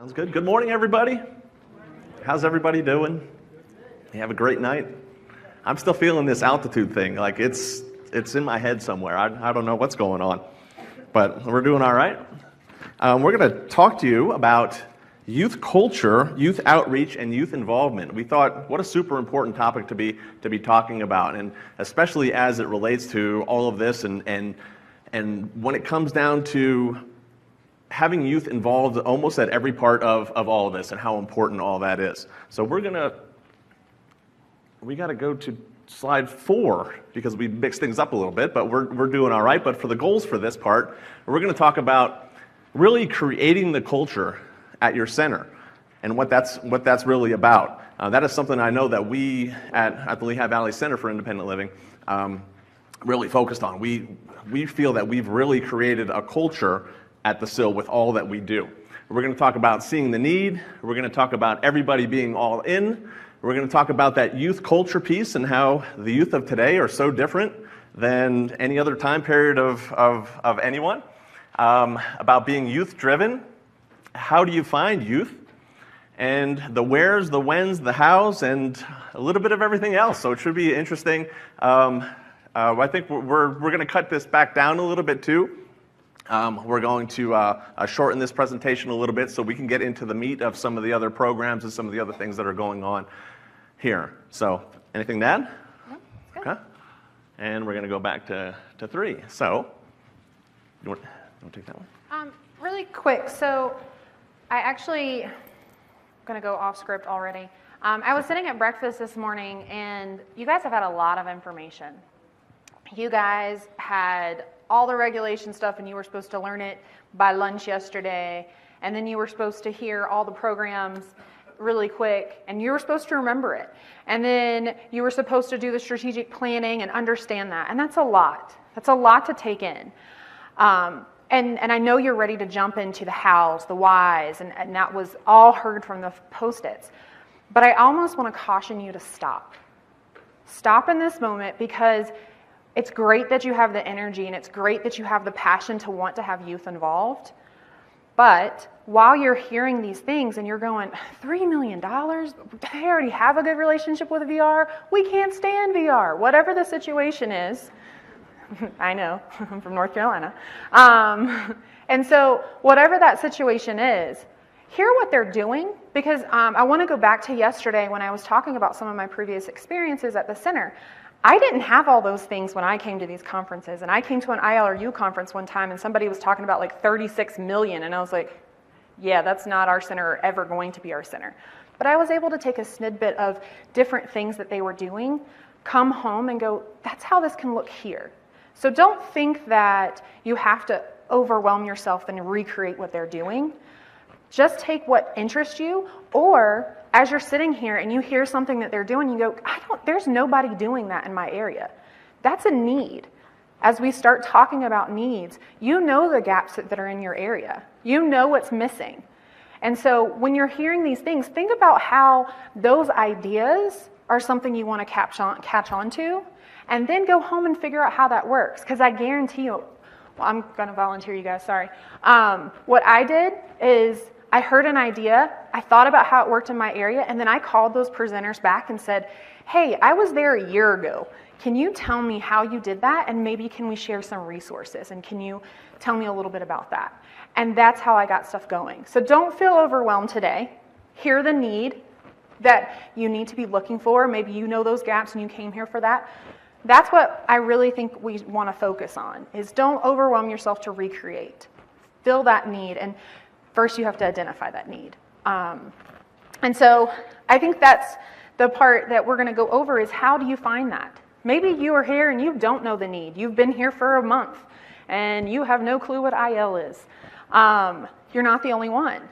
Sounds good. Good morning, everybody. How's everybody doing? You have a great night? I'm still feeling this altitude thing. Like it's in my head somewhere. I don't know what's going on, but we're doing all right. We're going to talk to you about youth culture, youth outreach, and youth involvement. We thought, what a super important topic to be talking about, and especially as it relates to all of this, and when it comes down to having youth involved almost at every part of all of this, and how important all that is. So we got to go to slide 4 because we mixed things up a little bit, but we're doing all right. But for the goals for this part, we're going to talk about really creating the culture at your center and what that's really about. That is something I know that we at the Lehigh Valley Center for Independent Living really focused on. We feel that we've really created a culture at the SIL with all that we do. We're going to talk about seeing the need. We're going to talk about everybody being all in. We're going to talk about that youth culture piece and how the youth of today are so different than any other time period of anyone. About being youth driven. How do you find youth? And the wheres, the whens, the hows, and a little bit of everything else. So it should be interesting. I think we're going to cut this back down a little bit too. We're going to shorten this presentation a little bit so we can get into the meat of some of the other programs and some of the other things that are going on here. So, anything to add? No, okay. And we're going to go back to 3. So, you want to take that one? Really quick. So, I'm going to go off script already. I was sitting at breakfast this morning, and you guys have had a lot of information. You guys had all the regulation stuff, and you were supposed to learn it by lunch yesterday, and then you were supposed to hear all the programs really quick, and you were supposed to remember it, and then you were supposed to do the strategic planning and understand that, and that's a lot. That's a lot to take in. And I know you're ready to jump into the hows, the whys, and that was all heard from the Post-its, but I almost want to caution you to stop. Stop in this moment, because it's great that you have the energy, and it's great that you have the passion to want to have youth involved. But while you're hearing these things and you're going, $3 million? They already have a good relationship with VR. We can't stand VR. Whatever the situation is, I know, I'm from North Carolina. And so whatever that situation is, hear what they're doing, because I want to go back to yesterday when I was talking about some of my previous experiences at the center. I didn't have all those things when I came to these conferences, and I came to an ILRU conference one time and somebody was talking about like 36 million, and I was like, yeah, that's not our center or ever going to be our center. But I was able to take a snippet of different things that they were doing, come home and go, that's how this can look here. So don't think that you have to overwhelm yourself and recreate what they're doing. Just take what interests you, or as you're sitting here and you hear something that they're doing, you go, there's nobody doing that in my area. That's a need. As we start talking about needs, you know the gaps that are in your area. You know what's missing. And so when you're hearing these things, think about how those ideas are something you want to catch on to, and then go home and figure out how that works. Because I guarantee you, well, I'm going to volunteer you guys, sorry. What I did is I heard an idea, I thought about how it worked in my area, and then I called those presenters back and said, hey, I was there a year ago. Can you tell me how you did that? And maybe can we share some resources? And can you tell me a little bit about that? And that's how I got stuff going. So don't feel overwhelmed today. Hear the need that you need to be looking for. Maybe you know those gaps and you came here for that. That's what I really think we want to focus on, is don't overwhelm yourself to recreate. Fill that need, and first you have to identify that need. And so I think that's the part that we're going to go over, is how do you find that? Maybe you are here and you don't know the need. You've been here for a month and you have no clue what IL is. You're not the only one.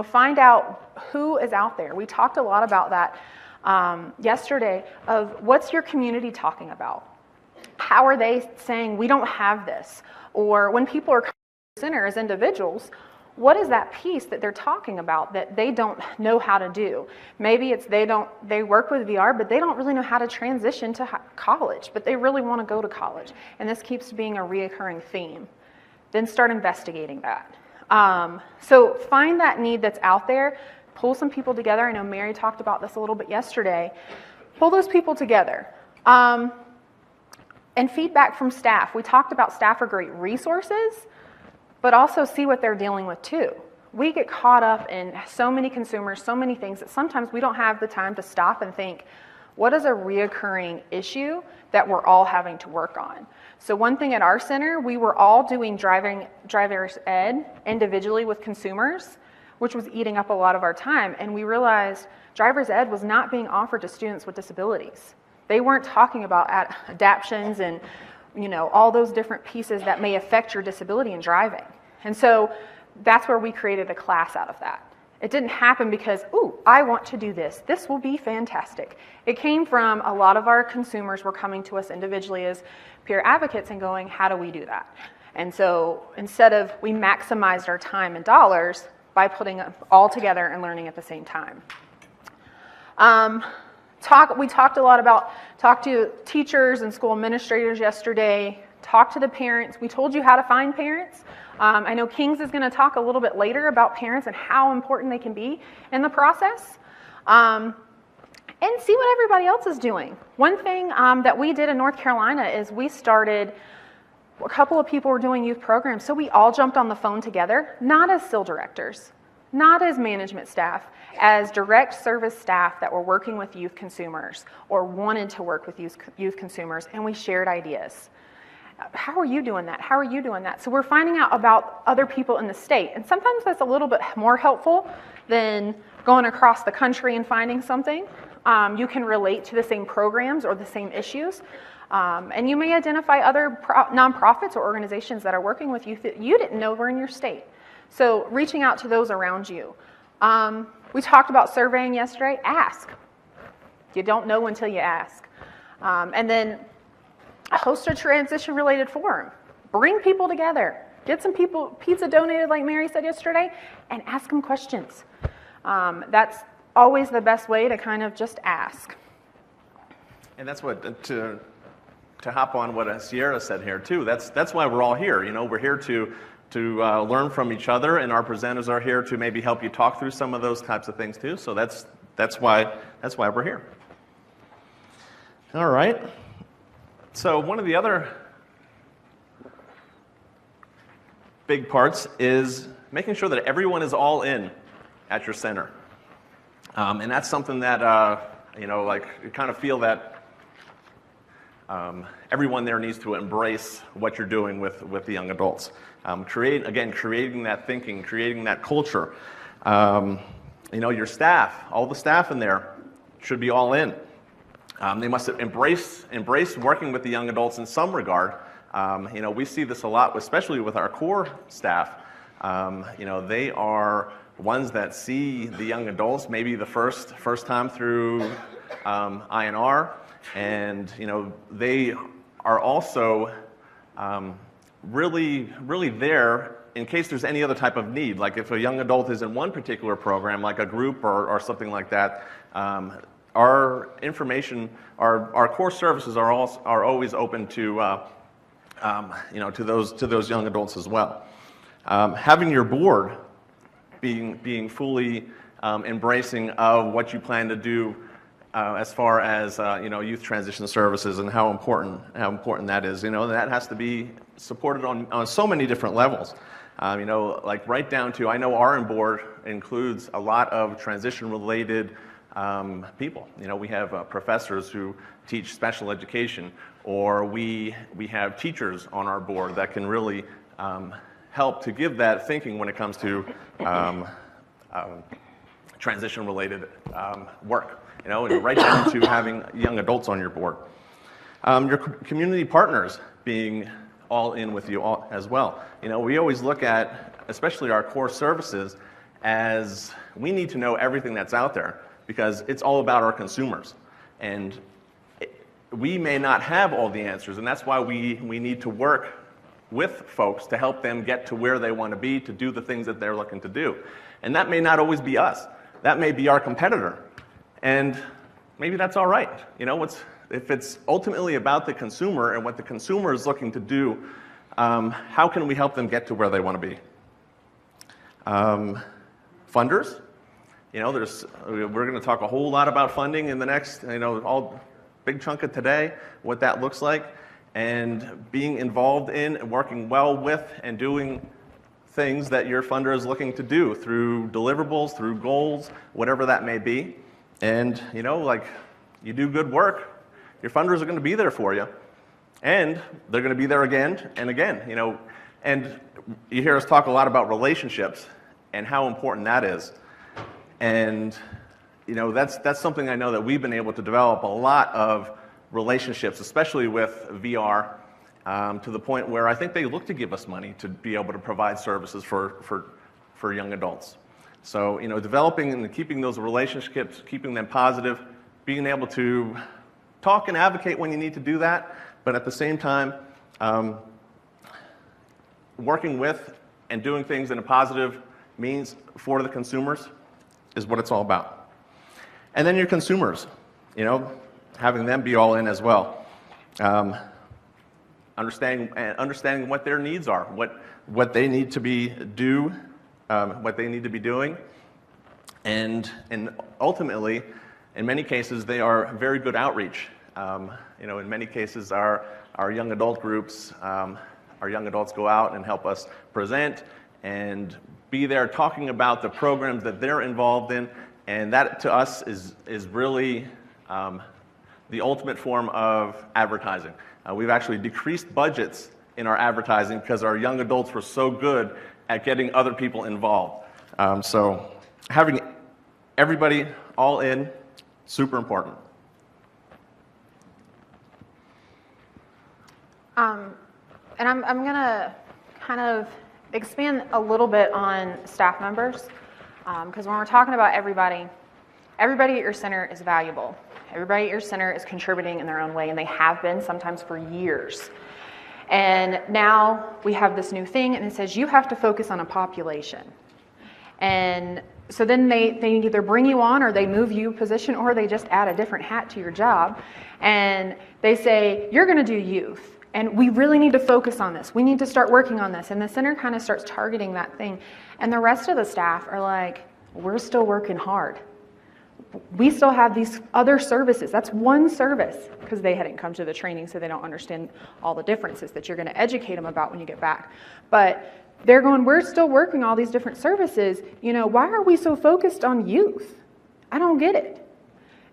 Find out who is out there. We talked a lot about that yesterday, of what's your community talking about? How are they saying we don't have this? Or when people are coming to the center as individuals, what is that piece that they're talking about that they don't know how to do? Maybe it's they work with VR, but they don't really know how to transition to college, but they really want to go to college. And this keeps being a reoccurring theme. Then start investigating that. So find that need that's out there, pull some people together. I know Mary talked about this a little bit yesterday. Pull those people together. And feedback from staff. We talked about staff are great resources, but also see what they're dealing with too. We get caught up in so many consumers, so many things that sometimes we don't have the time to stop and think, what is a reoccurring issue that we're all having to work on? So one thing at our center, we were all doing driver's ed individually with consumers, which was eating up a lot of our time. And we realized driver's ed was not being offered to students with disabilities. They weren't talking about adaptions and all those different pieces that may affect your disability in driving. And so that's where we created a class out of that. It didn't happen because, ooh, I want to do this. This will be fantastic. It came from a lot of our consumers were coming to us individually as peer advocates and going, how do we do that? And so instead of, we maximized our time and dollars by putting it all together and learning at the same time. We talked a lot about, talked to teachers and school administrators yesterday, talked to the parents. We told you how to find parents. I know Kings is going to talk a little bit later about parents and how important they can be in the process. And see what everybody else is doing. One thing that we did in North Carolina is we started, a couple of people were doing youth programs, so we all jumped on the phone together, not as SIL directors, not as management staff, as direct service staff that were working with youth consumers or wanted to work with youth consumers, and we shared ideas. How are you doing that? How are you doing that? So we're finding out about other people in the state, and sometimes that's a little bit more helpful than going across the country and finding something. You can relate to the same programs or the same issues, and you may identify other nonprofits or organizations that are working with you that you didn't know were in your state. So reaching out to those around you. We talked about surveying yesterday. Ask. You don't know until you ask. And then host a transition-related forum. Bring people together. Get some people pizza donated, like Mary said yesterday, and ask them questions. That's always the best way to kind of just ask. And that's what, to hop on what Sierra said here too, that's why we're all here. We're here to learn from each other, and our presenters are here to maybe help you talk through some of those types of things too. So that's why we're here. All right. So one of the other big parts is making sure that everyone is all in at your center. And that's something that, you kind of feel that everyone there needs to embrace what you're doing with the young adults. Creating that thinking, creating that culture. Your staff, all the staff in there should be all in. They must embrace working with the young adults in some regard. We see this a lot, especially with our core staff. They are ones that see the young adults maybe the first time through INR, and they are also really there in case there's any other type of need. Like if a young adult is in one particular program, like a group or something like that. Our information, our core services are always open to to those young adults as well. Having your board being fully embracing of what you plan to do as far as youth transition services and how important that is. That has to be supported on so many different levels. Like right down to, I know our board includes a lot of transition related people. We have professors who teach special education, or we have teachers on our board that can really help to give that thinking when it comes to transition related work. Right down to having young adults on your board. Your community partners being all in with you as well. We always look at, especially our core services, as we need to know everything that's out there, because it's all about our consumers. And we may not have all the answers, and that's why we need to work with folks to help them get to where they want to be, to do the things that they're looking to do. And that may not always be us. That may be our competitor. And maybe that's all right. If it's ultimately about the consumer and what the consumer is looking to do, how can we help them get to where they want to be? Funders. We're going to talk a whole lot about funding in the next, all big chunk of today, what that looks like, and being involved in and working well with and doing things that your funder is looking to do through deliverables, through goals, whatever that may be. And, you do good work, your funders are going to be there for you. And they're going to be there again and again, And you hear us talk a lot about relationships and how important that is. And, that's something I know that we've been able to develop a lot of relationships, especially with VR, to the point where I think they look to give us money to be able to provide services for young adults. So, developing and keeping those relationships, keeping them positive, being able to talk and advocate when you need to do that, but at the same time, working with and doing things in a positive means for the consumers is what it's all about. And then your consumers, having them be all in as well. Understanding what their needs are, what they need to be doing, and ultimately, in many cases, they are very good outreach. In many cases, our young adult groups, our young adults go out and help us present and be there talking about the programs that they're involved in, and that to us is really the ultimate form of advertising. We've actually decreased budgets in our advertising because our young adults were so good at getting other people involved. So having everybody all in, super important. And I'm going to kind of expand a little bit on staff members, because when we're talking about everybody at your center is valuable. Everybody at your center is contributing in their own way, and they have been sometimes for years. And now we have this new thing, and it says you have to focus on a population. And so then they either bring you on, or they move you position, or they just add a different hat to your job. And they say, you're going to do youth. And we really need to focus on this. We need to start working on this. And the center kind of starts targeting that thing. And the rest of the staff are like, we're still working hard. We still have these other services. That's one service, because they hadn't come to the training, so they don't understand all the differences that you're going to educate them about when you get back. But they're going, we're still working all these different services. Why are we so focused on youth? I don't get it.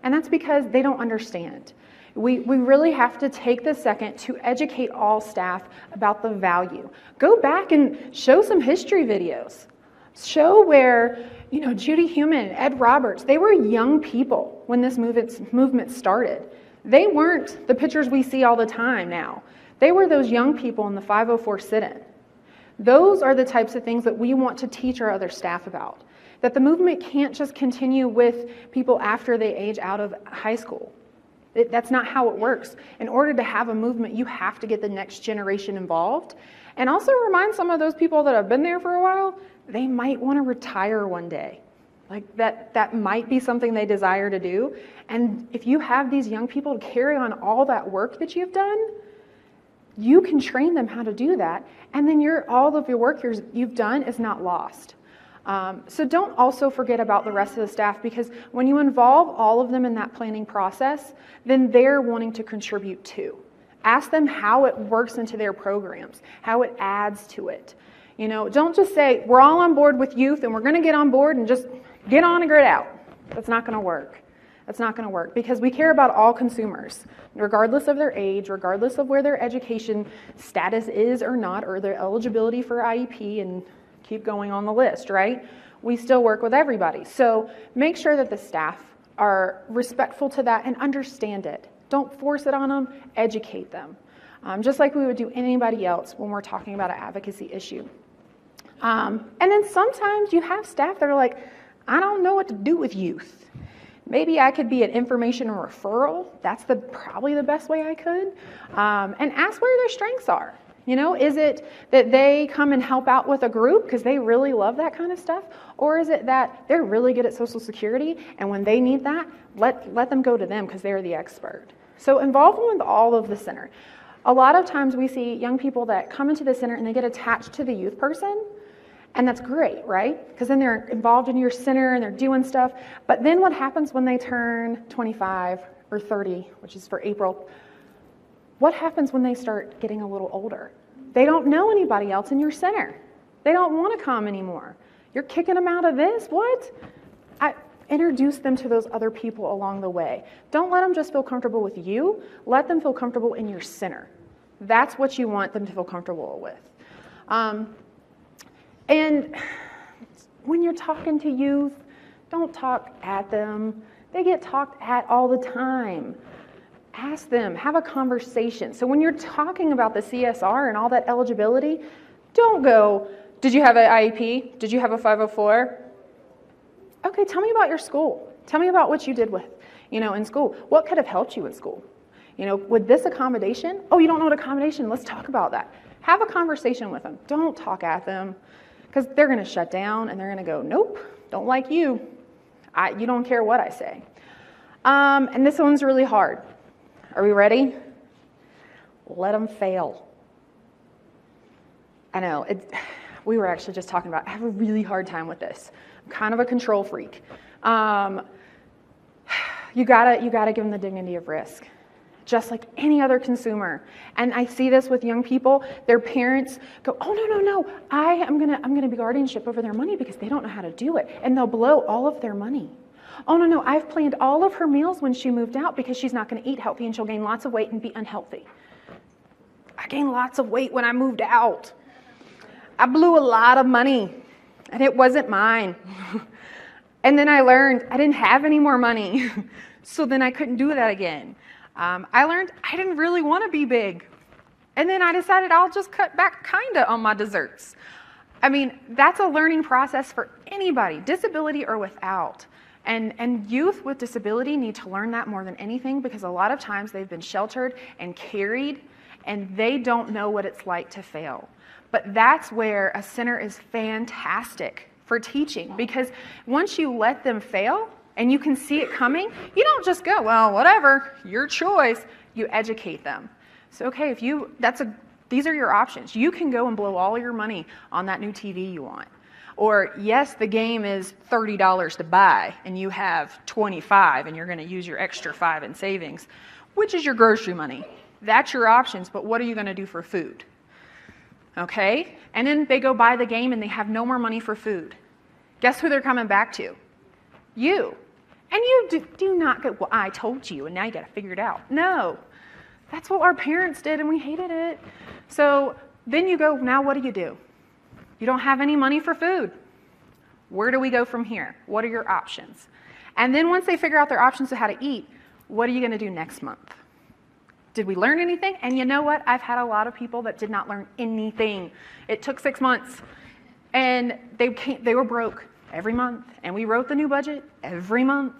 And that's because they don't understand. We really have to take the second to educate all staff about the value. Go back and show some history videos. Show where, Judy Heumann, Ed Roberts, they were young people when this movement started. They weren't the pictures we see all the time now. They were those young people in the 504 sit-in. Those are the types of things that we want to teach our other staff about. That the movement can't just continue with people after they age out of high school. That's not how it works. In order to have a movement, you have to get the next generation involved. And also remind some of those people that have been there for a while, they might want to retire one day. Like that might be something they desire to do. And if you have these young people to carry on all that work that you've done, you can train them how to do that. And then all of your work you've done is not lost. So don't also forget about the rest of the staff, because when you involve all of them in that planning process, then they're wanting to contribute too. Ask them how it works into their programs, how it adds to it. Don't just say, we're all on board with youth and we're going to get on board and just get on and grit out. That's not going to work. That's not going to work, because we care about all consumers, regardless of their age, regardless of where their education status is or not, or their eligibility for IEP, and keep going on the list, right? We still work with everybody. So make sure that the staff are respectful to that and understand it. Don't force it on them, educate them. Just like we would do anybody else when we're talking about an advocacy issue. And then sometimes you have staff that are like, I don't know what to do with youth. Maybe I could be an information referral. That's probably the best way I could. And ask where their strengths are. Is it that they come and help out with a group because they really love that kind of stuff? Or is it that they're really good at Social Security, and when they need that, let them go to them because they're the expert? So involve them with all of the center. A lot of times we see young people that come into the center and they get attached to the youth person, And that's great, right? Because then they're involved in your center and they're doing stuff. But then what happens when they turn 25 or 30, which is for April? What happens when they start getting a little older? They don't know anybody else in your center. They don't want to come anymore. You're kicking them out of this? What? Introduce them to those other people along the way. Don't let them just feel comfortable with you. Let them feel comfortable in your center. That's what you want them to feel comfortable with. And when you're talking to youth, don't talk at them. They get talked at all the time. Ask them, have a conversation. So when you're talking about the CSR and all that eligibility, don't go, did you have an IEP? Did you have a 504? Okay, tell me about your school. Tell me about what you did with, in school. What could have helped you in school? With this accommodation? Oh, you don't know what accommodation? Let's talk about that. Have a conversation with them. Don't talk at them, because they're going to shut down and they're going to go, nope, don't like you. You don't care what I say. And this one's really hard. Are we ready? Let them fail. I know, we were actually just talking about, I have a really hard time with this. I'm kind of a control freak. You gotta give them the dignity of risk, just like any other consumer. And I see this with young people. Their parents go, oh, no, I'm gonna be guardianship over their money because they don't know how to do it. And they'll blow all of their money. Oh, no, I've planned all of her meals when she moved out because she's not gonna eat healthy and she'll gain lots of weight and be unhealthy. I gained lots of weight when I moved out. I blew a lot of money and it wasn't mine. And then I learned I didn't have any more money. So then I couldn't do that again. I learned I didn't really want to be big. And then I decided I'll just cut back kinda on my desserts. I mean, that's a learning process for anybody, disability or without. And youth with disability need to learn that more than anything, because a lot of times they've been sheltered and carried and they don't know what it's like to fail. But that's where a center is fantastic for teaching, because once you let them fail and you can see it coming, you don't just go, well, whatever, your choice. You educate them. So, okay, these are your options. You can go and blow all your money on that new TV you want. Or, yes, the game is $30 to buy and you have $25 and you're going to use your extra $5 in savings, which is your grocery money. That's your options, but what are you going to do for food? Okay? And then they go buy the game and they have no more money for food. Guess who they're coming back to? You. And you do not go, well, I told you, and now you got to figure it out. No. That's what our parents did, and we hated it. So then you go, now what do? You don't have any money for food. Where do we go from here? What are your options? And then once they figure out their options of how to eat, what are you going to do next month? Did we learn anything? And you know what? I've had a lot of people that did not learn anything. It took 6 months. And they were broke every month. And we wrote the new budget every month.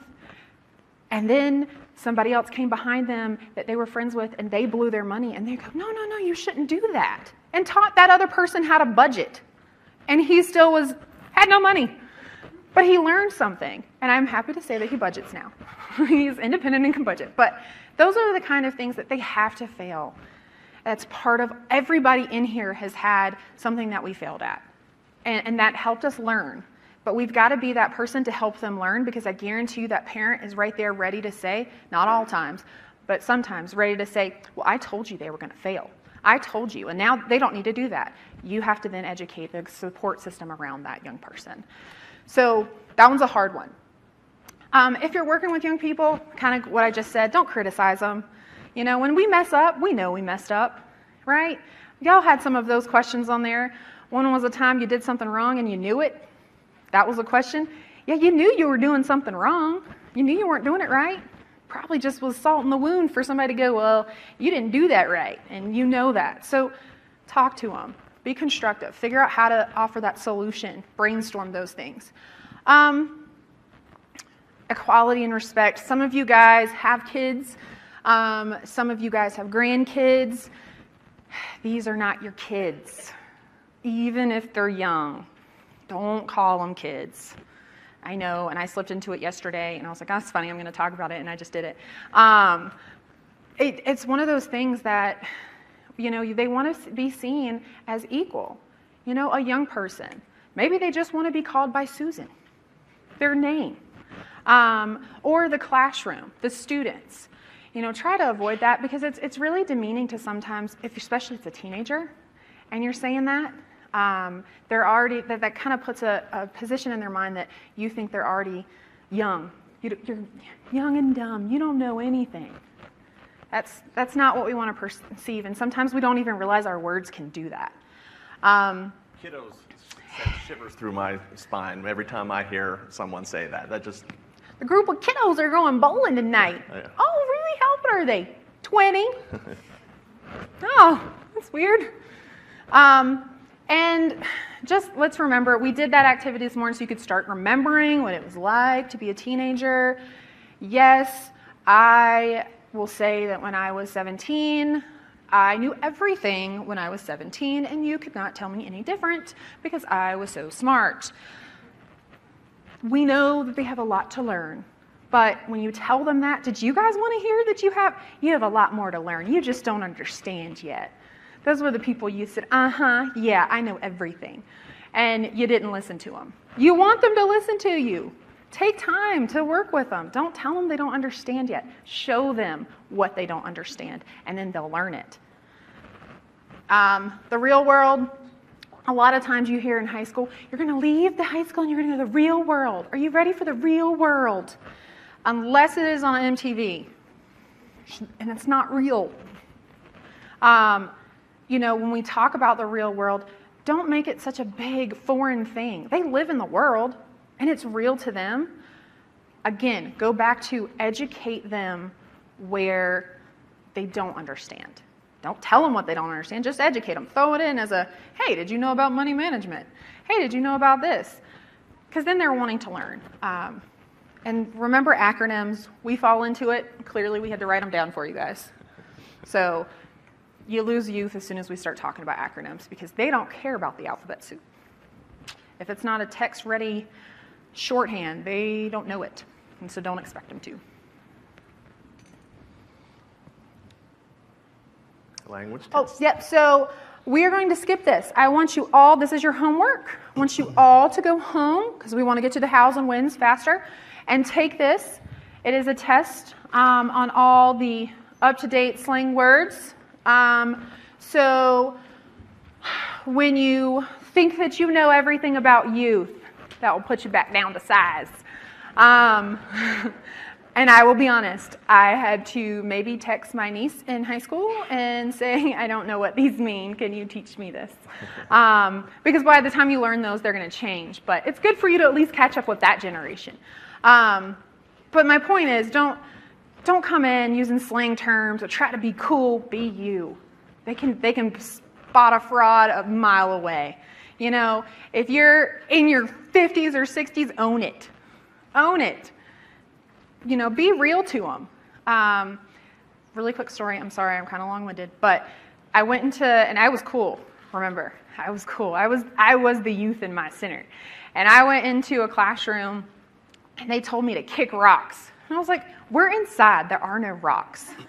And then somebody else came behind them that they were friends with, and they blew their money. And they go, no, you shouldn't do that. And taught that other person how to budget. And he still had no money. But he learned something. And I'm happy to say that he budgets now. He's independent and can budget. But those are the kind of things that they have to fail. That's part of, everybody in here has had something that we failed at. And that helped us learn. But we've got to be that person to help them learn, because I guarantee you that parent is right there ready to say, not all times, but sometimes ready to say, well, I told you they were going to fail. I told you. And now they don't need to do that. You have to then educate the support system around that young person. So that one's a hard one. If you're working with young people, kind of what I just said, don't criticize them. When we mess up, we know we messed up, right? Y'all had some of those questions on there. One was a time you did something wrong and you knew it. That was a question. Yeah, you knew you were doing something wrong. You knew you weren't doing it right. Probably just was salt in the wound for somebody to go, well, you didn't do that right, and you know that. So talk to them. Be constructive. Figure out how to offer that solution. Brainstorm those things. Equality and respect. Some of you guys have kids. Some of you guys have grandkids. These are not your kids, even if they're young. Don't call them kids. I know, and I slipped into it yesterday, and I was like, oh, that's funny, I'm going to talk about it, and I just did it. It's one of those things that, they want to be seen as equal. A young person. Maybe they just want to be called by Susan, their name. Or the classroom, the students. Try to avoid that because it's really demeaning to sometimes, especially if it's a teenager, and you're saying that, they're already, that kind of puts a position in their mind that you think they're already young. You're young and dumb. You don't know anything. That's not what we want to perceive, and sometimes we don't even realize our words can do that. Kiddos send shivers through my spine every time I hear someone say that. That just... The group of kiddos are going bowling tonight. Yeah. Oh, really? How old are they? 20? Oh, that's weird. And just let's remember, we did that activity this morning so you could start remembering what it was like to be a teenager. Yes, I will say that when I was 17, I knew everything when I was 17, and you could not tell me any different because I was so smart. We know that they have a lot to learn, but when you tell them that, did you guys want to hear that you have a lot more to learn? You just don't understand yet. Those were the people you said, yeah, I know everything. And you didn't listen to them. You want them to listen to you. Take time to work with them. Don't tell them they don't understand yet. Show them what they don't understand, and then they'll learn it. The real world, a lot of times you hear in high school, you're going to leave the high school and you're going to go to the real world. Are you ready for the real world? Unless it is on MTV. And it's not real. When we talk about the real world, don't make it such a big foreign thing. They live in the world, and it's real to them. Again, go back to educate them where they don't understand. Don't tell them what they don't understand. Just educate them. Throw it in as a, hey, did you know about money management? Hey, did you know about this? Because then they're wanting to learn. And remember acronyms. We fall into it. Clearly, we had to write them down for you guys. So you lose youth as soon as we start talking about acronyms because they don't care about the alphabet soup. If it's not a text-ready shorthand, they don't know it. And so don't expect them to. Language test. Oh, yep. So we are going to skip this. I want you all, this is your homework. I want you all to go home because we want to get to the hows and whens faster and take this. It is a test on all the up-to-date slang words. So when you think that you know everything about youth, that will put you back down to size. And I will be honest, I had to maybe text my niece in high school and say, I don't know what these mean. Can you teach me this? Because by the time you learn those, they're going to change. But it's good for you to at least catch up with that generation. But my point is, don't come in using slang terms or try to be cool. Be you. They can spot a fraud a mile away. If you're in your 50s or 60s, own it. Own it. Be real to them. Really quick story. I'm sorry, I'm kind of long-winded, but I went into, and I was cool. Remember, I was cool. I was the youth in my center, and I went into a classroom, and they told me to kick rocks. And I was like, "We're inside. There are no rocks." In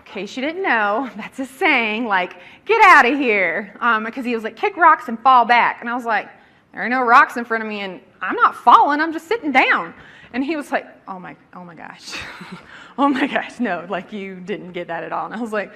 case you didn't know, that's a saying, like, "Get out of here," because he was like, "Kick rocks and fall back," and I was like, "There are no rocks in front of me, and I'm not falling. I'm just sitting down." And he was like, oh my gosh. Oh my gosh, no, like you didn't get that at all. And I was like,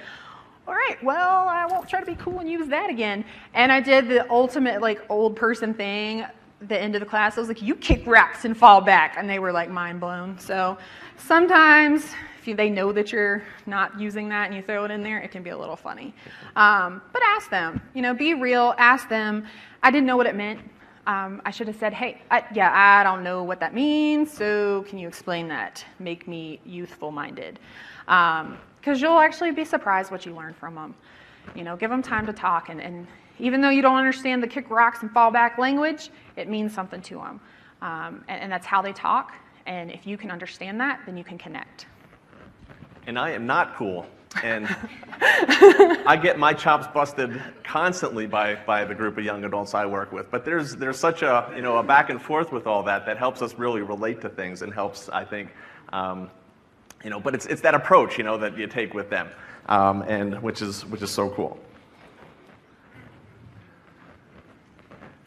all right, well, I won't try to be cool and use that again. And I did the ultimate like old person thing the end of the class. I was like, you kick rocks and fall back. And they were like mind blown. So sometimes if they know that you're not using that and you throw it in there, it can be a little funny. But ask them, be real, ask them. I didn't know what it meant. I should have said, hey, I don't know what that means, so can you explain that? Make me youthful-minded. Because you'll actually be surprised what you learn from them. Give them time to talk, and even though you don't understand the kick rocks and fall back language, it means something to them. And that's how they talk, and if you can understand that, then you can connect. And I am not cool. And I get my chops busted constantly by the group of young adults I work with. But there's such a back and forth with all that helps us really relate to things and helps, I think, but it's that approach, that you take with them, and which is so cool.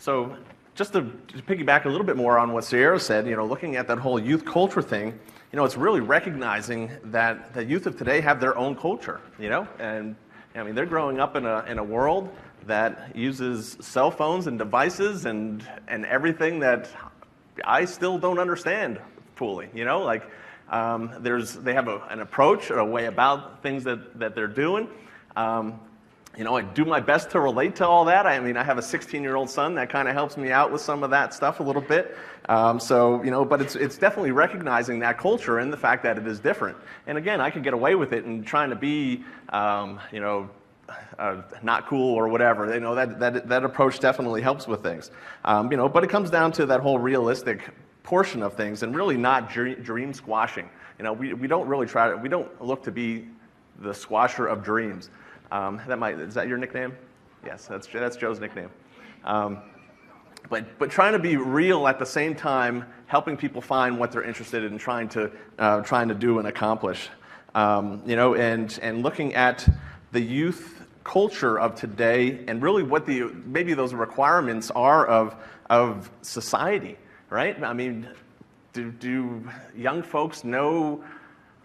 So just to piggyback a little bit more on what Sierra said, looking at that whole youth culture thing, it's really recognizing that the youth of today have their own culture, and I mean, they're growing up in a world that uses cell phones and devices and everything that I still don't understand fully, they have an approach or a way about things that they're doing. I do my best to relate to all that. I mean, I have a 16-year-old son that kind of helps me out with some of that stuff a little bit. But it's definitely recognizing that culture and the fact that it is different. And again, I could get away with it and trying to be, not cool or whatever. That approach definitely helps with things. But it comes down to that whole realistic portion of things and really not dream squashing. We don't really we don't look to be the squasher of dreams. Is that your nickname? Yes, that's Joe's nickname. But trying to be real at the same time, helping people find what they're interested in trying to do and accomplish. And looking at the youth culture of today and really what maybe those requirements are of society, right? I mean, do young folks know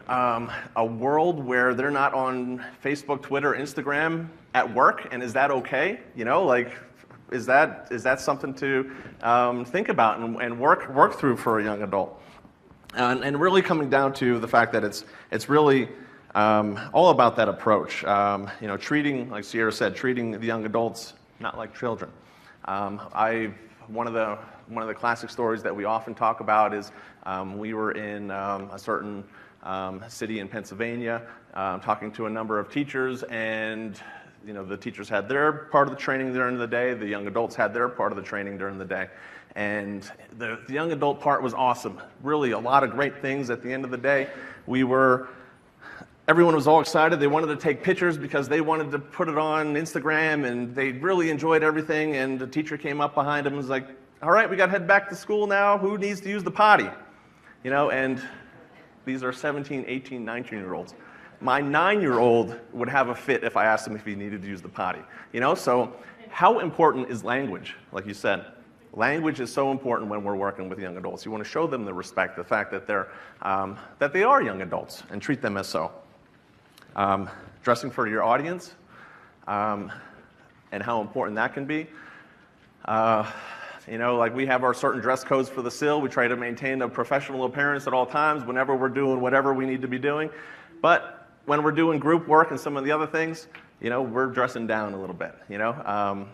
a world where they're not on Facebook, Twitter, Instagram at work, and is that okay? Is that something to think about and work through for a young adult? And really coming down to the fact that it's really all about that approach. Treating, like Sierra said, treating the young adults not like children. One of the classic stories that we often talk about is we were in a certain city in Pennsylvania, talking to a number of teachers, and the teachers had their part of the training during the day, the young adults had their part of the training during the day, and the young adult part was awesome. Really, a lot of great things at the end of the day. Everyone was all excited. They wanted to take pictures because they wanted to put it on Instagram, and they really enjoyed everything, and the teacher came up behind them and was like, all right, we got to head back to school now. Who needs to use the potty? And these are 17, 18, 19-year-olds. My 9-year-old would have a fit if I asked him if he needed to use the potty. So how important is language? Like you said, language is so important when we're working with young adults. You want to show them the respect, the fact that they are young adults, and treat them as so. Dressing for your audience, and how important that can be. Like we have our certain dress codes for the SIL. We try to maintain a professional appearance at all times whenever we're doing whatever we need to be doing. But when we're doing group work and some of the other things, we're dressing down a little bit. When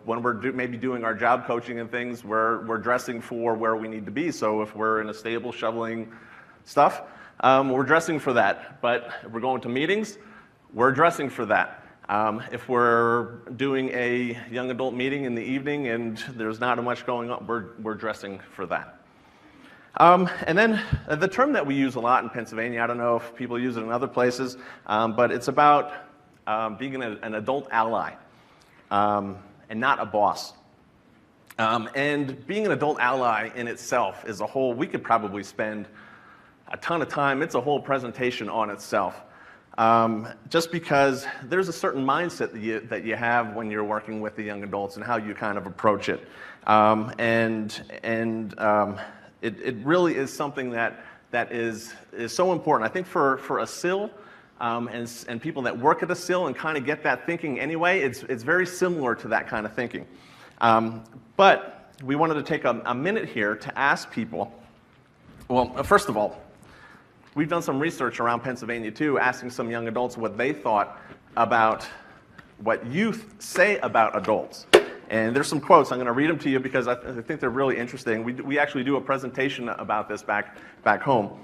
we're maybe doing our job coaching and things, we're dressing for where we need to be. So if we're in a stable shoveling stuff, we're dressing for that. But if we're going to meetings, we're dressing for that. If we're doing a young adult meeting in the evening and there's not much going on, we're dressing for that. And then the term that we use a lot in Pennsylvania, I don't know if people use it in other places, but it's about being an adult ally and not a boss. And being an adult ally in itself is we could probably spend a ton of time. It's a whole presentation on itself. Just because there's a certain mindset that you have when you're working with the young adults and how you kind of approach it. It really is something that is so important. I think for a SIL and people that work at a SIL and kind of get that thinking anyway, it's very similar to that kind of thinking. But we wanted to take a minute here to ask people, well, first of all, we've done some research around Pennsylvania too, asking some young adults what they thought about what youth say about adults. And there's some quotes. I'm going to read them to you because I think they're really interesting. We actually do a presentation about this back home.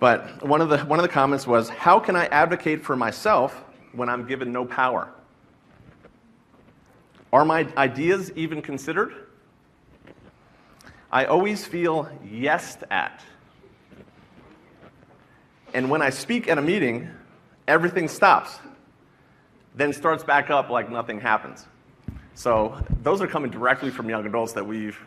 But one of the comments was, "How can I advocate for myself when I'm given no power? Are my ideas even considered? I always feel yesed at. And when I speak at a meeting, everything stops, then starts back up like nothing happens." So those are coming directly from young adults that we've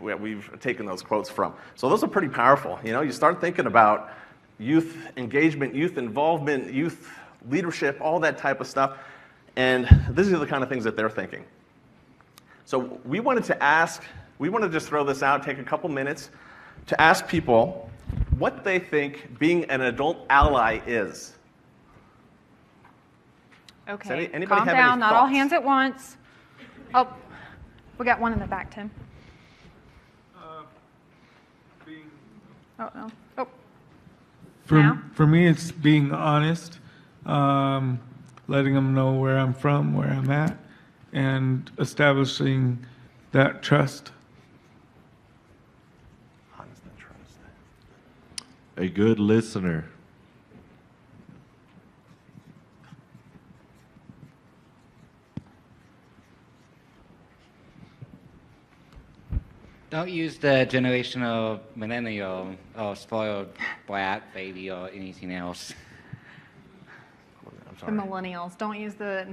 taken those quotes from. So those are pretty powerful. You start thinking about youth engagement, youth involvement, youth leadership, all that type of stuff, and these are the kind of things that they're thinking. So we wanted to just throw this out, take a couple minutes to ask people what they think being an adult ally is. Okay, anybody calm have down, any not all thoughts? hands at once. Oh, we got one in the back, Tim. Oh, no. Oh. Now? For me, it's being honest, letting them know where I'm from, where I'm at, and establishing that trust. Honest and trust. A good listener. Don't use the generational millennial or spoiled brat baby or anything else. I'm The sorry. millennials. Don't use the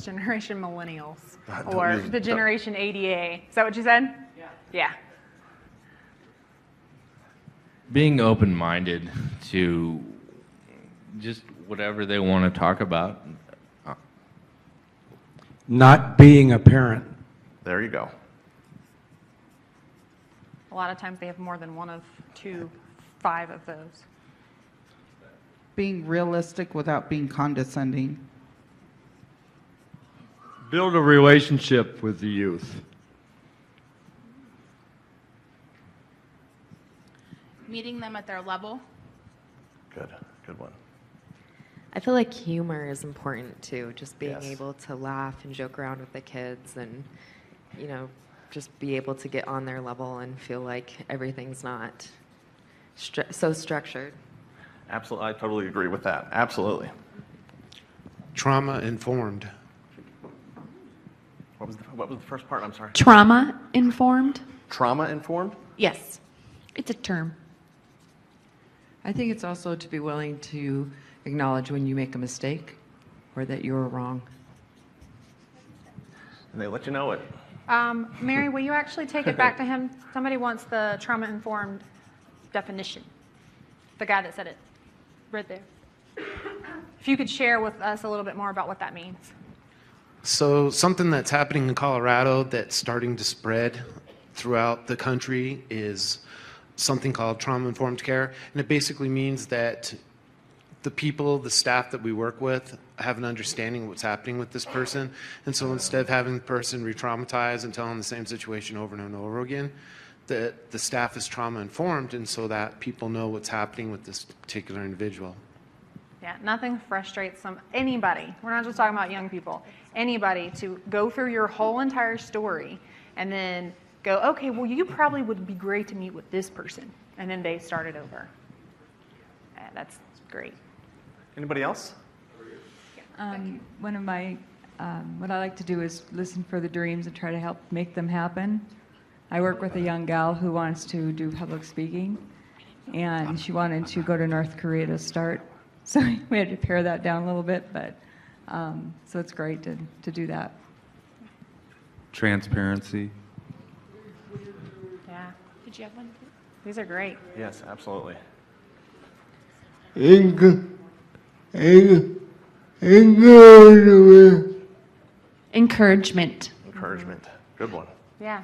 generation millennials Don't or use- the generation ADA. Is that what you said? Yeah. Being open-minded to just whatever they want to talk about. Not being a parent. There you go. A lot of times they have more than one of 5 of those. Being realistic without being condescending. Build a relationship with the youth. Meeting them at their level. Good one. I feel like humor is important too, just being Yes. able to laugh and joke around with the kids and, you know, just be able to get on their level and feel like everything's not so structured. Absolutely, I totally agree with that. Absolutely. Trauma informed. What was the first part? I'm sorry. Trauma informed? Trauma informed? Yes. It's a term. I think it's also to be willing to acknowledge when you make a mistake or that you're wrong. And they let you know it. Mary, will you actually take it back to him? Somebody wants the trauma-informed definition. The guy that said it, right there. If you could share with us a little bit more about what that means. So something that's happening in Colorado that's starting to spread throughout the country is something called trauma-informed care. And it basically means that the people, the staff that we work with, have an understanding of what's happening with this person. And so instead of having the person re-traumatize and telling the same situation over and over again, the staff is trauma-informed, and so that people know what's happening with this particular individual. Yeah, nothing frustrates anybody. We're not just talking about young people. Anybody to go through your whole entire story and then go, okay, well, you probably would be great to meet with this person. And then they start it over. Yeah, that's great. Anybody else? One of my, what I like to do is listen for the dreams and try to help make them happen. I work with a young gal who wants to do public speaking, and she wanted to go to North Korea to start. So we had to pare that down a little bit, but so it's great to do that. Transparency. Yeah, Did you have one? these are great. Yes, absolutely. Encouragement. Encouragement. Good one. Yeah.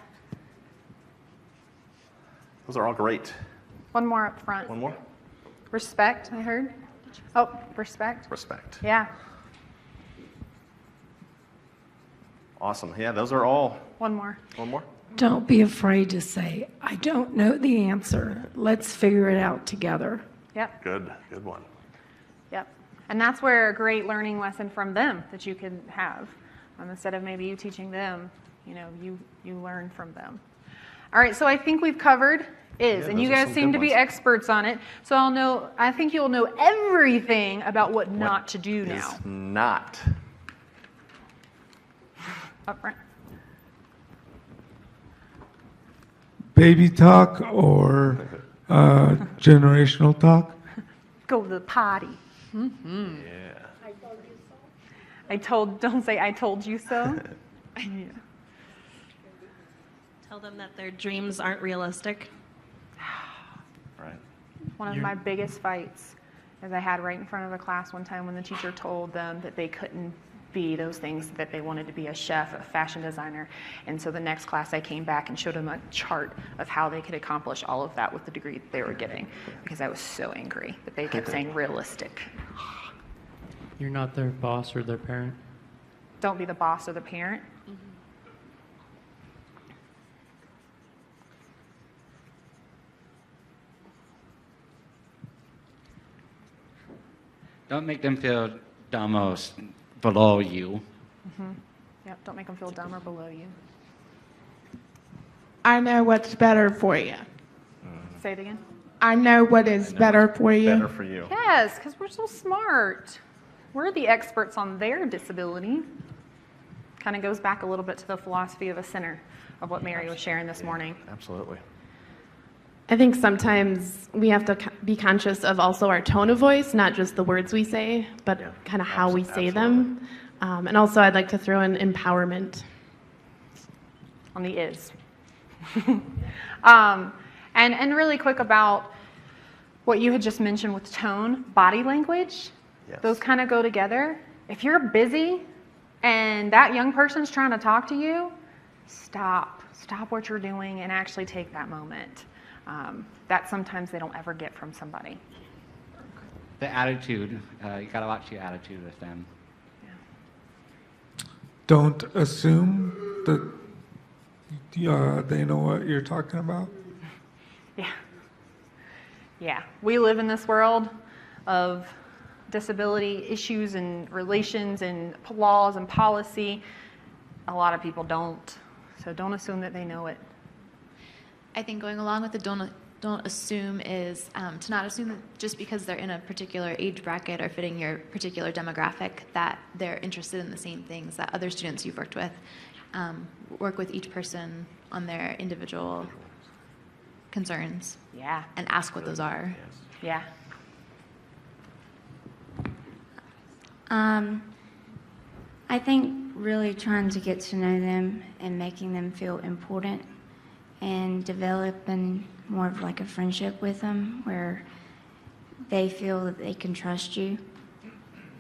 Those are all great. One more up front. One more? Respect, I heard. Oh, respect. Respect. Yeah. Awesome. Yeah, those are all. One more. One more? Don't be afraid to say, I don't know the answer. Let's figure it out together. Yep. Good one. Yep. And that's where a great learning lesson from them that you can have. Instead of maybe you teaching them, you learn from them. All right, so I think we've covered is, and you those are guys some seem good to be ones. experts on it. So I think you'll know everything about what not to do now. Is not. Up front. Baby talk or generational talk? Go to the potty. Yeah. Don't say I told you so. Yeah. Tell them that their dreams aren't realistic. Right. One of my biggest fights is I had right in front of the class one time when the teacher told them that they couldn't be those things that they wanted to be a chef, a fashion designer. And so the next class I came back and showed them a chart of how they could accomplish all of that with the degree that they were getting, because I was so angry that they kept saying realistic. You're not their boss or their parent? Don't be the boss or the parent. Don't make them feel dumb or below you. Yep, don't make them feel dumb or below you. I know what's better for you. Say it again. I know what is better for you. Better for you. Yes, because we're so smart. We're the experts on their disability. Kind of goes back a little bit to the philosophy of a sinner, of what Mary was sharing this morning. Absolutely. I think sometimes we have to be conscious of also our tone of voice, not just the words we say, but kind of how we say them. And also I'd like to throw in empowerment. On the is. And really quick about what you had just mentioned with tone, body language. Yes. Those kind of go together. If you're busy and that young person's trying to talk to you, stop what you're doing and actually take that moment. That sometimes they don't ever get from somebody. The attitude, you gotta watch your attitude with them. Don't assume that they know what you're talking about. Yeah, we live in this world of disability issues and relations and laws and policy. A lot of people don't, so don't assume that they know it. I think going along with the don't assume is to not assume that just because they're in a particular age bracket or fitting your particular demographic that they're interested in the same things that other students you've worked with. Work with each person on their individual concerns. Yeah. And ask what those are. Yeah. I think really trying to get to know them and making them feel important and developing more of like a friendship with them where they feel that they can trust you,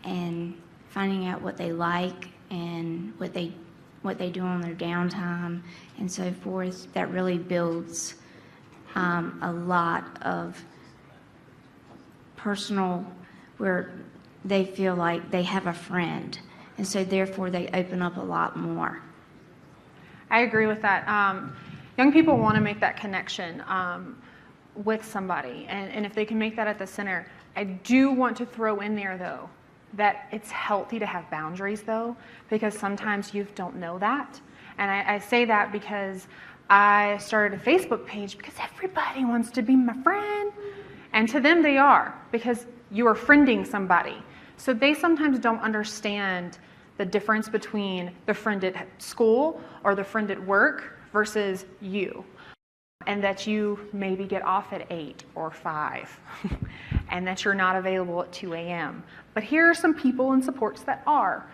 and finding out what they like and what they do on their downtime and so forth. That really builds a lot of personal, where they feel like they have a friend, and so therefore they open up a lot more. I agree with that. Young people want to make that connection with somebody, and if they can make that at the center. I do want to throw in there, though, that it's healthy to have boundaries, though, because sometimes youth don't know that. And I say that because I started a Facebook page because everybody wants to be my friend. And to them they are, because you are friending somebody. So they sometimes don't understand the difference between the friend at school or the friend at work versus you. And that you maybe get off at 8 or 5 and that you're not available at 2 a.m. But here are some people and supports that are.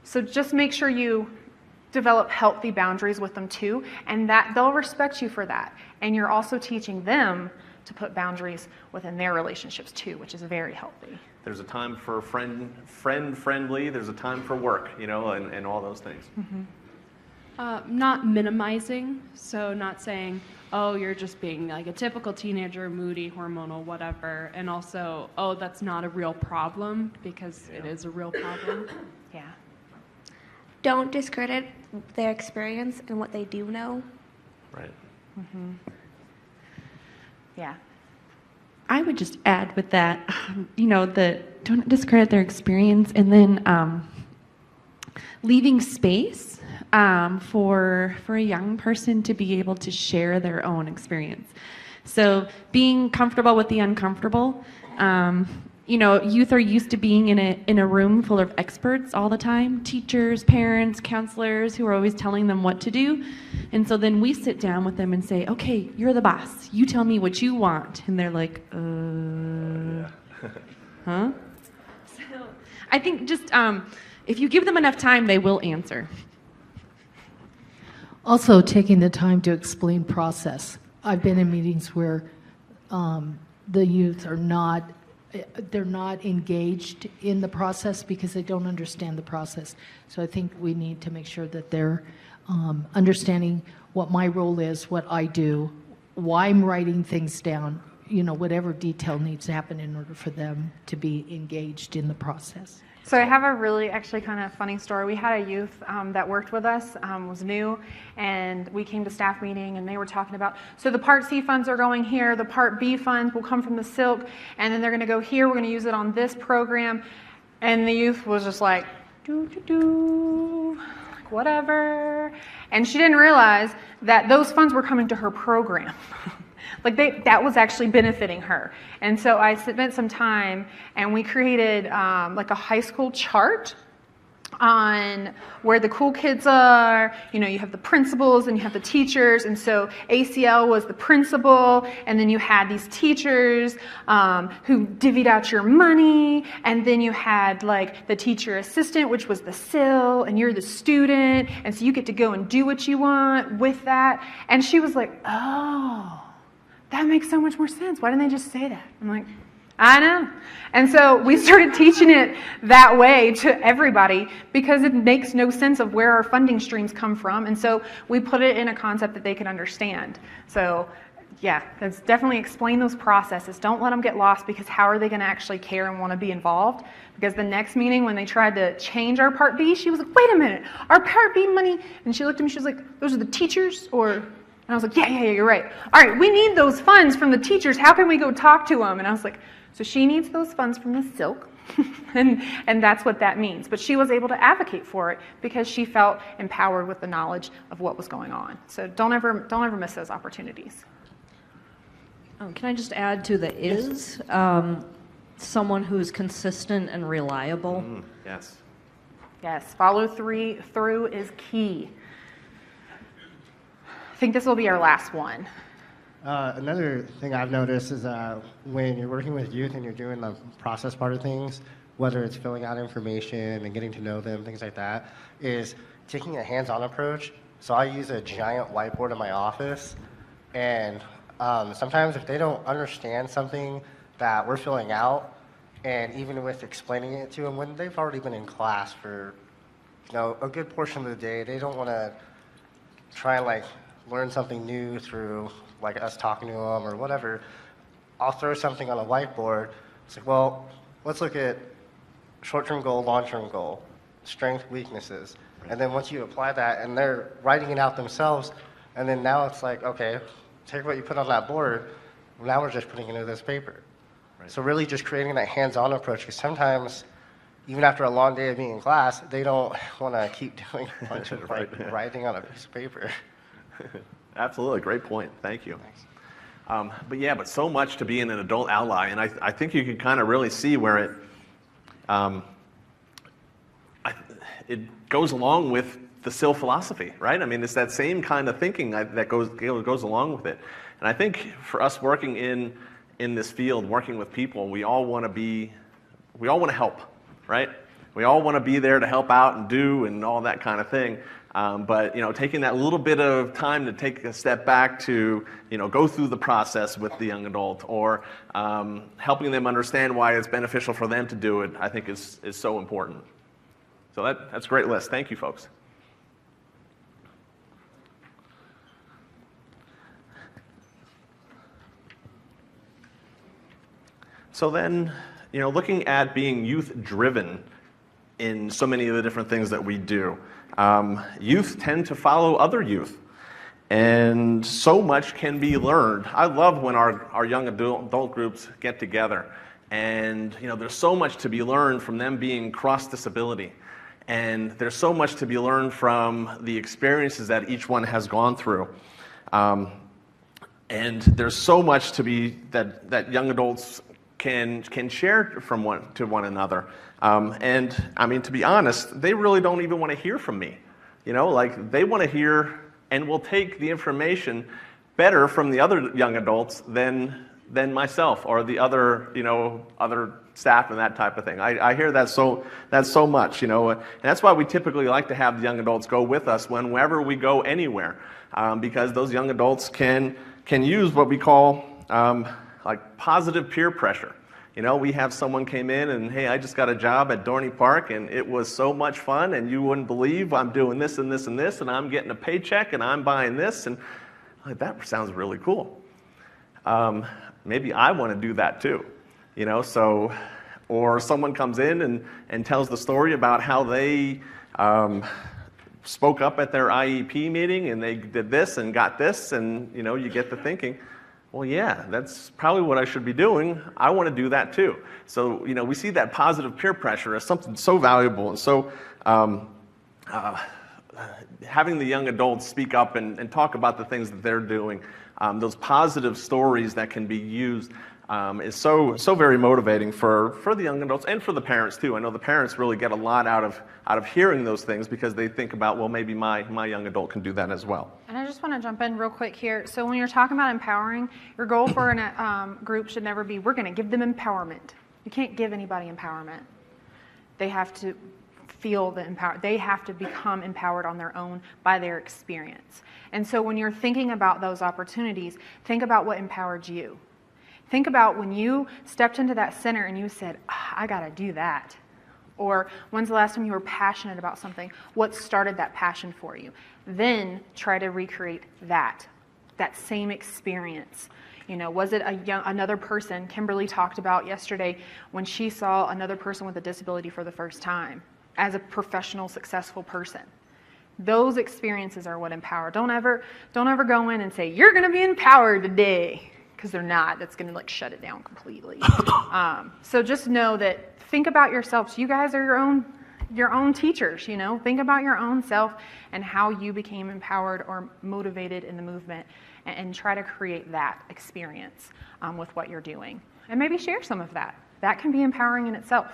So just make sure you develop healthy boundaries with them too, and that they'll respect you for that. And you're also teaching them to put boundaries within their relationships too, which is very healthy. There's a time for friendly, there's a time for work, and all those things. Mm-hmm. Not minimizing, so not saying, oh, you're just being like a typical teenager, moody, hormonal, whatever, and also, oh, that's not a real problem, because it is a real problem. Yeah. Don't discredit their experience and what they do know. Right. Mm-hmm. Yeah. I would just add with that, don't discredit their experience, and then leaving space for a young person to be able to share their own experience. So being comfortable with the uncomfortable. Youth are used to being in a room full of experts all the time, teachers, parents, counselors who are always telling them what to do. And so then we sit down with them and say, okay, you're the boss. You tell me what you want. And they're like, huh? So I think just if you give them enough time, they will answer. Also, taking the time to explain process. I've been in meetings where the youth are not they're not engaged in the process because they don't understand the process. So I think we need to make sure that they're understanding what my role is, what I do, why I'm writing things down, whatever detail needs to happen in order for them to be engaged in the process. So I have a really actually kind of funny story. We had a youth that worked with us, was new, and we came to staff meeting and they were talking about, so the Part C funds are going here, the Part B funds will come from the Silk, and then they're going to go here, we're going to use it on this program. And the youth was just like, like whatever. And she didn't realize that those funds were coming to her program. That was actually benefiting her. And so I spent some time and we created like a high school chart on where the cool kids are. You have the principals and you have the teachers. And so ACL was the principal, and then you had these teachers who divvied out your money, and then you had like the teacher assistant, which was the SIL, and you're the student, and so you get to go and do what you want with that. And she was like, oh, that makes so much more sense. Why didn't they just say that? I'm like, I know. And so we started teaching it that way to everybody because it makes no sense of where our funding streams come from. And so we put it in a concept that they can understand. So yeah, that's definitely explain those processes. Don't let them get lost, because how are they going to actually care and want to be involved? Because the next meeting when they tried to change our Part B, she was like, wait a minute, our Part B money. And she looked at me, she was like, those are the teachers? And I was like, yeah, you're right. All right, we need those funds from the teachers. How can we go talk to them? And I was like, so she needs those funds from the Silk, and that's what that means. But she was able to advocate for it because she felt empowered with the knowledge of what was going on. So don't ever miss those opportunities. Can I just add to the is? Someone who's consistent and reliable. Yes. Yes, follow through is key. I think this will be our last one. Another thing I've noticed is when you're working with youth and you're doing the process part of things, whether it's filling out information and getting to know them, things like that, is taking a hands-on approach. So I use a giant whiteboard in my office, and sometimes if they don't understand something that we're filling out, and even with explaining it to them when they've already been in class for a good portion of the day, they don't want to try and learn something new through us talking to them or whatever. I'll throw something on a whiteboard. It's like, well, let's look at short-term goal, long-term goal, strength, weaknesses. And then once you apply that and they're writing it out themselves, and then now it's like, okay, take what you put on that board, now we're just putting it into this paper. Right. So really just creating that hands-on approach, because sometimes even after a long day of being in class, they don't want to keep doing a bunch of writing on a piece of paper. Absolutely, great point. Thank you. But so much to being an adult ally, and I think you can kind of really see where it goes along with the SIL philosophy, right? I mean, it's that same kind of thinking that goes along with it. And I think for us working in this field, working with people, we all want to help, right? We all want to be there to help out and do and all that kind of thing. But taking that little bit of time to take a step back to go through the process with the young adult, or helping them understand why it's beneficial for them to do it, I think is so important. So that's a great list. Thank you, folks. So then, looking at being youth-driven in so many of the different things that we do. Youth tend to follow other youth, and so much can be learned. I love when our young adult groups get together, and there's so much to be learned from them being cross-disability, and there's so much to be learned from the experiences that each one has gone through. And there's so much to be that young adults can share from one to one another. And I mean, to be honest, they really don't even want to hear from me. They want to hear and will take the information better from the other young adults than myself or the other staff and that type of thing. I hear that so much, and that's why we typically like to have the young adults go with us whenever we go anywhere, because those young adults can use what we call positive peer pressure. You know, we have someone came in and, hey, I just got a job at Dorney Park and it was so much fun and you wouldn't believe I'm doing this and this and this and I'm getting a paycheck and I'm buying this and like, that sounds really cool. Maybe I want to do that too, you know, so, or someone comes in and tells the story about how they spoke up at their IEP meeting and they did this and got this and, you know, you get to thinking, well, yeah, that's probably what I should be doing. I want to do that too. So, you know, we see that positive peer pressure as something so valuable. And so having the young adults speak up and talk about the things that they're doing, those positive stories that can be used is so very motivating for the young adults and for the parents too. I know the parents really get a lot out of hearing those things because they think about, well, maybe my young adult can do that as well. And I just want to jump in real quick here. So when you're talking about empowering, your goal for a group should never be, we're going to give them empowerment. You can't give anybody empowerment. They have to feel the empower. They have to become empowered on their own by their experience. And so when you're thinking about those opportunities, think about what empowered you. Think about when you stepped into that center and you said, I got to do that. Or when's the last time you were passionate about something? What started that passion for you? Then try to recreate that same experience. You know, was it another person? Kimberly talked about yesterday when she saw another person with a disability for the first time as a professional, successful person. Those experiences are what empower. Don't ever go in and say, you're going to be empowered today. Because they're not. That's going to like shut it down completely. So just know that, think about yourselves. You guys are your own teachers, you know. Think about your own self and how you became empowered or motivated in the movement and try to create that experience with what you're doing. And maybe share some of that. That can be empowering in itself.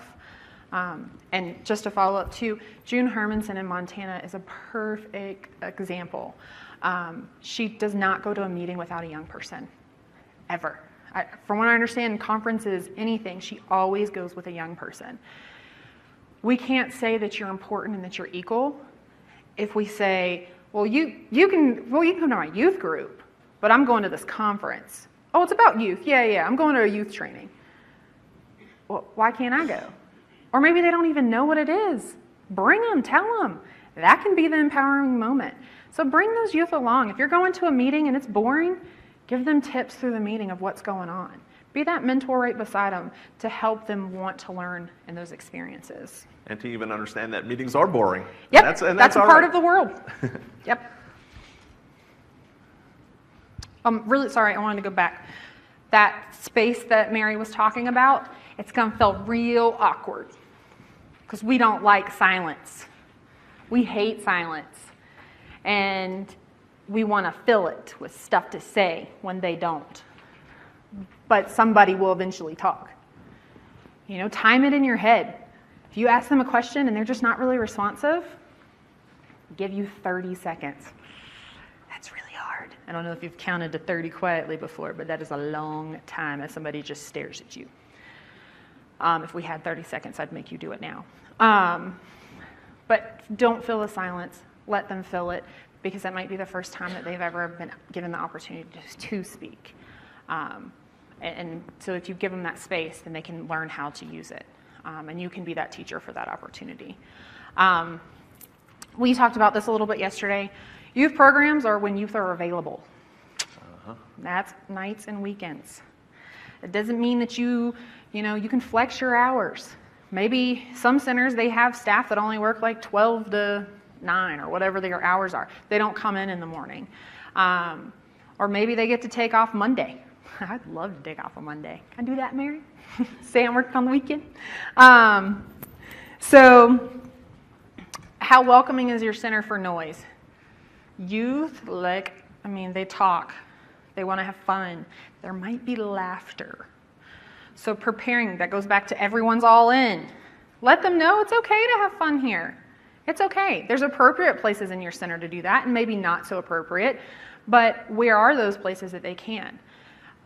And just to follow up too, June Hermanson in Montana is a perfect example. She does not go to a meeting without a young person. Ever. From what I understand, conferences, anything, she always goes with a young person. We can't say that you're important and that you're equal if we say, well, you can come to my youth group, but I'm going to this conference. Oh, it's about youth. Yeah, I'm going to a youth training. Well, why can't I go? Or maybe they don't even know what it is. Bring them, tell them. That can be the empowering moment. So bring those youth along. If you're going to a meeting and it's boring, give them tips through the meeting of what's going on. Be that mentor right beside them to help them want to learn in those experiences. And to even understand that meetings are boring. Yep, that's a part right. of the world. Yep. Really sorry, I wanted to go back. That space that Mary was talking about, it's going to feel real awkward because we don't like silence. We hate silence. And we want to fill it with stuff to say when they don't. But somebody will eventually talk. You know, time it in your head. If you ask them a question and they're just not really responsive, give you 30 seconds. That's really hard. I don't know if you've counted to 30 quietly before, but that is a long time as somebody just stares at you. If we had 30 seconds, I'd make you do it now. But don't fill the silence. Let them fill it, because that might be the first time that they've ever been given the opportunity to speak. And so if you give them that space, then they can learn how to use it. And you can be that teacher for that opportunity. We talked about this a little bit yesterday. Youth programs are when youth are available. That's nights and weekends. It doesn't mean that you can flex your hours. Maybe some centers, they have staff that only work like 12 to 9 or whatever their hours are. They don't come in the morning. Or maybe they get to take off Monday. I'd love to take off on Monday. Can I do that, Mary? Stay and work on the weekend? So how welcoming is your center for noise? Youth, they talk. They want to have fun. There might be laughter. So preparing, that goes back to everyone's all in. Let them know it's okay to have fun here. It's okay. There's appropriate places in your center to do that, and maybe not so appropriate, but where are those places that they can?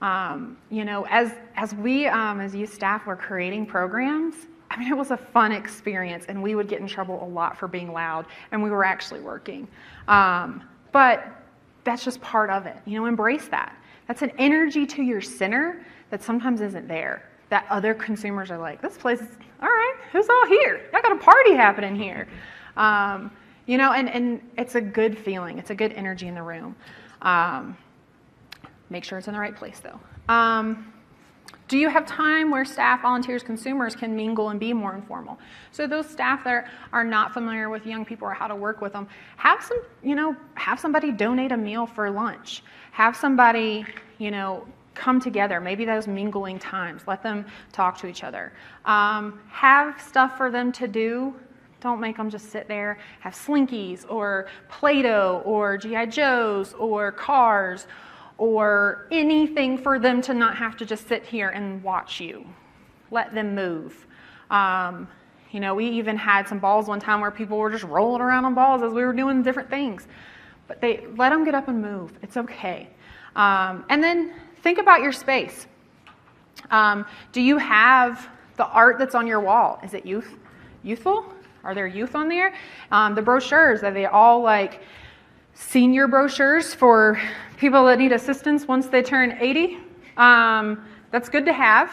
As we, as youth staff, were creating programs, it was a fun experience, and we would get in trouble a lot for being loud, and we were actually working. But that's just part of it. Embrace that. That's an energy to your center that sometimes isn't there. that other consumers are like, this place is, all right, who's all here? I got a party happening here. You know, and it's a good feeling. It's a good energy in the room. Make sure it's in the right place, though. Do you have time where staff, volunteers, consumers can mingle and be more informal? So those staff that are not familiar with young people or how to work with them, have somebody donate a meal for lunch. Have somebody, come together. Maybe those mingling times. Let them talk to each other. Have stuff for them to do. Don't make them just sit there. Have Slinkies or Play-Doh or G.I. Joes or cars or anything for them to not have to just sit here and watch you. Let them move. We even had some balls one time where people were just rolling around on balls as we were doing different things. But let them get up and move. It's okay. And then think about your space. Do you have the art that's on your wall? Is it youthful? Are there youth on there? The brochures, are they all like senior brochures for people that need assistance once they turn 80? That's good to have,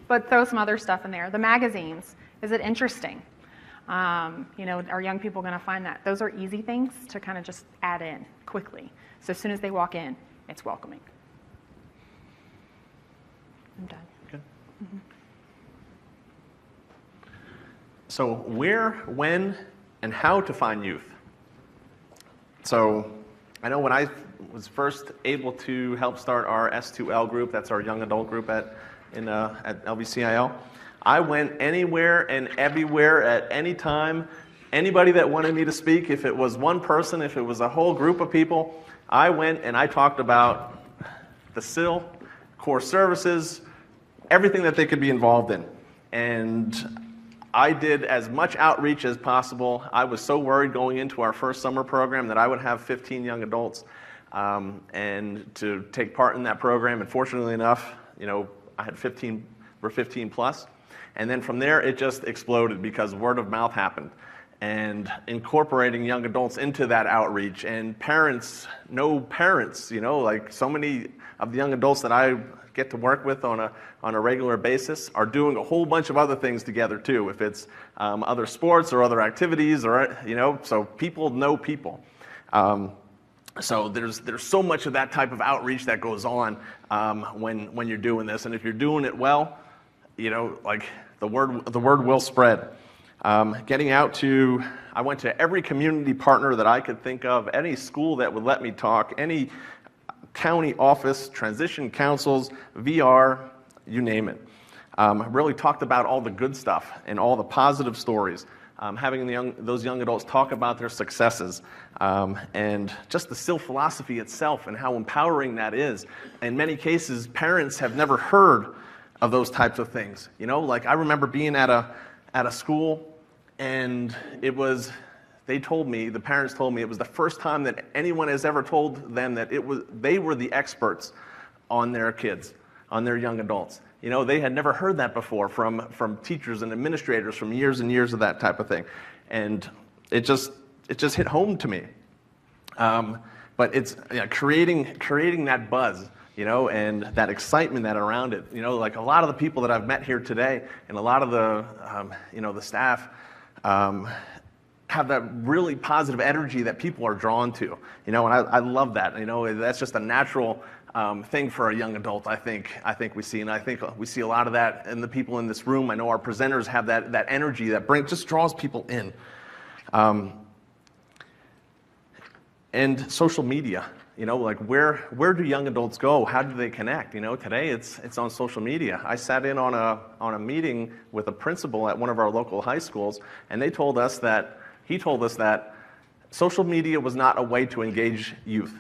but throw some other stuff in there. The magazines, is it interesting? Are young people going to find that? Those are easy things to kind of just add in quickly. So as soon as they walk in, it's welcoming. I'm done. Okay. So where, when, and how to find youth. So I know when I was first able to help start our S2L group, that's our young adult group at LVCIL, I went anywhere and everywhere at any time. Anybody that wanted me to speak, if it was one person, if it was a whole group of people, I went and I talked about the SIL, core services, everything that they could be involved in. And I did as much outreach as possible. I was so worried going into our first summer program that I would have 15 young adults and to take part in that program. And fortunately enough, I had 15 plus. And then from there, it just exploded because word of mouth happened. And incorporating young adults into that outreach, and parents know parents, like so many of the young adults that I get to work with on a regular basis are doing a whole bunch of other things together too, if it's other sports or other activities, or so people know people. So there's so much of that type of outreach that goes on when you're doing this, and if you're doing it well, like the word will spread. Getting out to, I went to every community partner that I could think of, any school that would let me talk, any county office, transition councils, VR, you name it. Really talked about all the good stuff and all the positive stories, having those young adults talk about their successes, and just the SIL philosophy itself and how empowering that is. In many cases, parents have never heard of those types of things. Like I remember being at a school, and the parents told me it was the first time that anyone has ever told them that they were the experts on their kids, on their young adults. They had never heard that before from teachers and administrators from years and years of that type of thing. And it just hit home to me. But it's creating that buzz, and that excitement that around it. Like a lot of the people that I've met here today and a lot of the, the staff, have that really positive energy that people are drawn to, and I love that. That's just a natural thing for a young adult. I think we see, and I think we see a lot of that in the people in this room. I know our presenters have that energy that just draws people in. And social media, like where do young adults go? How do they connect? Today it's on social media. I sat in on a meeting with a principal at one of our local high schools, and he told us that social media was not a way to engage youth.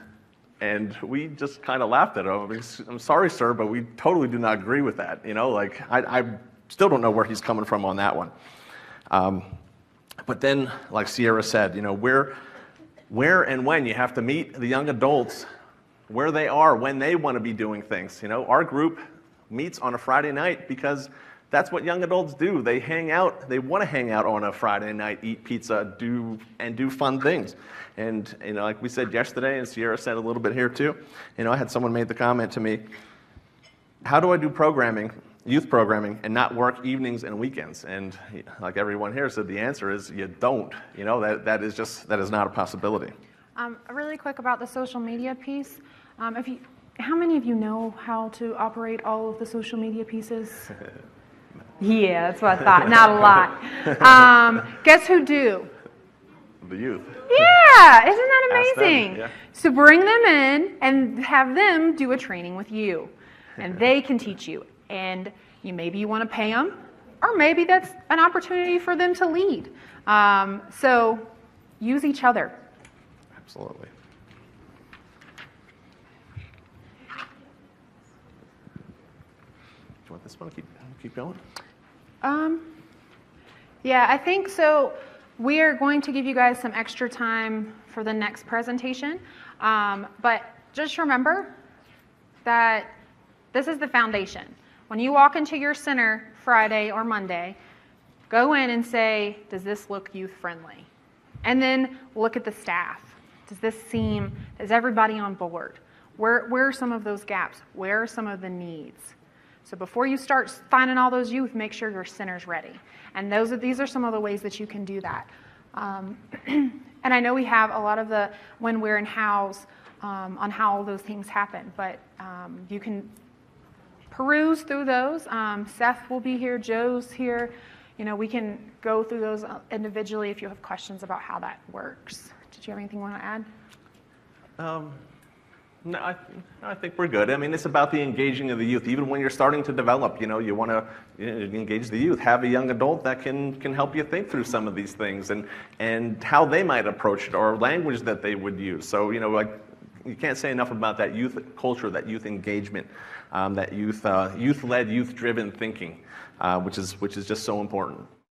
And we just kind of laughed at him. I'm sorry, sir, but we totally do not agree with that. I still don't know where he's coming from on that one. But then, like Sierra said, where and when you have to meet the young adults where they are when they want to be doing things. Our group meets on a Friday night because that's what young adults do. They hang out. They want to hang out on a Friday night, eat pizza, do fun things. And like we said yesterday, and Sierra said a little bit here too. I had someone made the comment to me, "How do I do programming youth programming and not work evenings and weekends? And like everyone here said, the answer is you don't. You know, that is not a possibility. Really quick about the social media piece. How many of you know how to operate all of the social media pieces? Yeah, that's what I thought. Not a lot. Guess who do? The youth. Yeah, isn't that amazing? Them, yeah. So bring them in and have them do a training with you, and they can teach you. And maybe you want to pay them, or maybe that's an opportunity for them to lead. So use each other. Absolutely. Do you want this one to keep going? Yeah, I think so. We are going to give you guys some extra time for the next presentation. But just remember that this is the foundation. When you walk into your center Friday or Monday, go in and say, does this look youth friendly? And then look at the staff. Is everybody on board? Where are some of those gaps? Where are some of the needs? So before you start finding all those youth, make sure your center's ready. And these are some of the ways that you can do that. And I know we have a lot of the when, where, and hows on how all those things happen, but you can peruse through those. Seth will be here, Joe's here. We can go through those individually if you have questions about how that works. Did you have anything you want to add? No, I think we're good. I mean, it's about the engaging of the youth. Even when you're starting to develop, you want to engage the youth. Have a young adult that can help you think through some of these things and how they might approach it or language that they would use. So, you can't say enough about that youth culture, that youth engagement, that youth-led, youth-driven thinking, which is just so important.